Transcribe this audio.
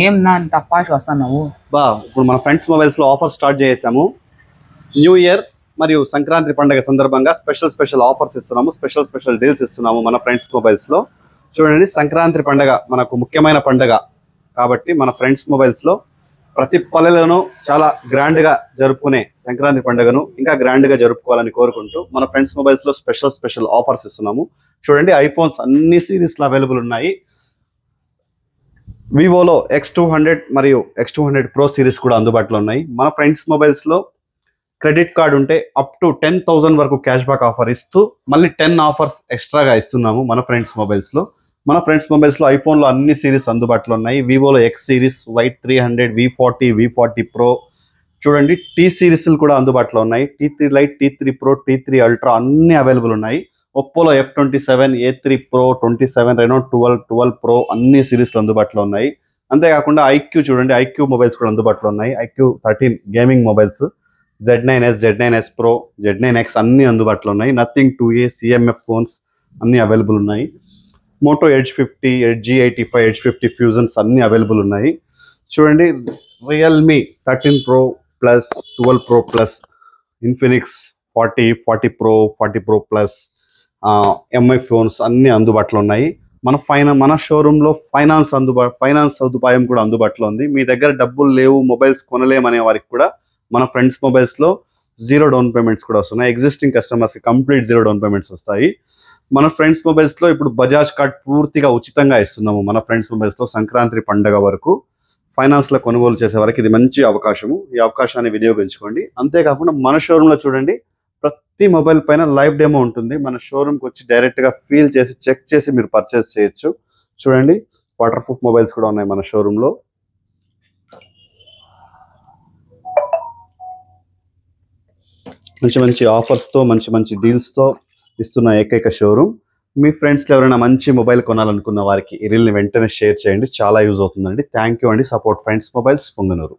ఏం నా అంత ఫాస్ట్ వస్తున్నావు బా ఇప్పుడు మన ఫ్రెండ్స్ మొబైల్స్ లో ఆఫర్ స్టార్ట్ చేసాము. న్యూ ఇయర్ మరియు సంక్రాంతి పండుగ సందర్భంగా స్పెషల్ ఆఫర్స్ ఇస్తున్నాము. స్పెషల్ డీల్స్ ఇస్తున్నాము మన ఫ్రెండ్స్ మొబైల్స్ లో. చూడండి, సంక్రాంతి పండుగ మనకు ముఖ్యమైన పండుగ కాబట్టి మన ఫ్రెండ్స్ మొబైల్స్ లో ప్రతి పల్లెలను చాలా గ్రాండ్ గా జరుపుకునే సంక్రాంతి పండుగను ఇంకా గ్రాండ్ గా జరుపుకోవాలని కోరుకుంటూ మన ఫ్రెండ్స్ మొబైల్స్ లో స్పెషల్ ఆఫర్స్ ఇస్తున్నాము. చూడండి, ఐఫోన్స్ అన్ని సిరీస్ లో అవైలబుల్ ఉన్నాయి. వివోలో X200 మరియు X200 Pro సిరీస్ కూడా అందుబాటులో ఉన్నాయి. మన ఫ్రెండ్స్ మొబైల్స్ లో క్రెడిట్ కార్డ్ ఉంటే అప్ టు 10,000 వరకు క్యాష్ బ్యాక్ ఆఫర్ ఇస్తూ మళ్ళీ 10 ఆఫర్స్ ఎక్స్ట్రాగా ఇస్తున్నాము మన ఫ్రెండ్స్ మొబైల్స్ లో. మన ఫ్రెండ్స్ మొబైల్స్ లో ఐఫోన్ లో అన్ని సిరీస్ అందుబాటులో ఉన్నాయి. వివోలో X series, Y300, V40 Pro. చూడండి, T సిరీస్ కూడా అందుబాటులో ఉన్నాయి. T3 Lite, T3 Pro, T3 Ultra అన్ని అవైలబుల్ ఉన్నాయి. ఒప్పోలో F27, A3 Pro, 27, Reno 12 Pro అన్ని సిరీస్లు అందుబాటులో ఉన్నాయి. అంతేకాకుండా ఐక్యూ చూడండి, ఐక్యూ మొబైల్స్ కూడా అందుబాటులో ఉన్నాయి. IQ13 gaming mobiles, Z9S, Z9S Pro, Z9X అన్ని అందుబాటులో ఉన్నాయి. నథింగ్ 2A, CMF ఫోన్స్ అన్ని అవైలబుల్ ఉన్నాయి. Moto Edge 50, Edge G85, Edge 50 fusions అన్ని అవైలబుల్ ఉన్నాయి. చూడండి, Realme 13 Pro Plus, 12 Pro Plus, Infinix 40 Pro, 40 Pro Plus, MI phones అన్ని అందుబాటులో ఉన్నాయి. మన షోరూంలో ఫైనాన్స్ సదుపాయం కూడా అందుబాటులో ఉంది. మీ దగ్గర డబ్బులు లేవు, మొబైల్స్ కొనలేమనే వారికి కూడా మన ఫ్రెండ్స్ మొబైల్స్ లో 0 డౌన్ పేమెంట్స్ కూడా వస్తున్నాయి. Existing customers complete 0 down payments వస్తాయి. మన ఫ్రెండ్స్ మొబైల్స్ లో ఇప్పుడు బజాజ్ కార్డ్ పూర్తిగా ఉచితంగా ఇస్తున్నాము. మన ఫ్రెండ్స్ మొబైల్స్ లో సంక్రాంతి పండుగ వరకు ఫైనాన్స్ లో కొనుగోలు చేసే వారికి ఇది మంచి అవకాశము. ఈ అవకాశాన్ని వినియోగించుకోండి. అంతేకాకుండా మన షోరూమ్ లో చూడండి, ప్రతి మొబైల్ పైన లైవ్ డెమో ఉంటుంది. మన షోరూమ్కి వచ్చి డైరెక్ట్ గా ఫీల్ చేసి చెక్ చేసి మీరు పర్చేస్ చేయొచ్చు. చూడండి, వాటర్ ప్రూఫ్ మొబైల్స్ కూడా ఉన్నాయి మన షోరూమ్ లో. మంచి ఆఫర్స్ తో మంచి డీల్స్ తో ఇస్తున్న ఏకైక షోరూమ్. మీ ఫ్రెండ్స్లో ఎవరైనా మంచి మొబైల్ కొనాలనుకున్న వారికి ఈ రీల్ని వెంటనే షేర్ చేయండి. చాలా యూజ్ అవుతుందండి. థ్యాంక్ యూ అండి. Support friends mobiles, Punganur.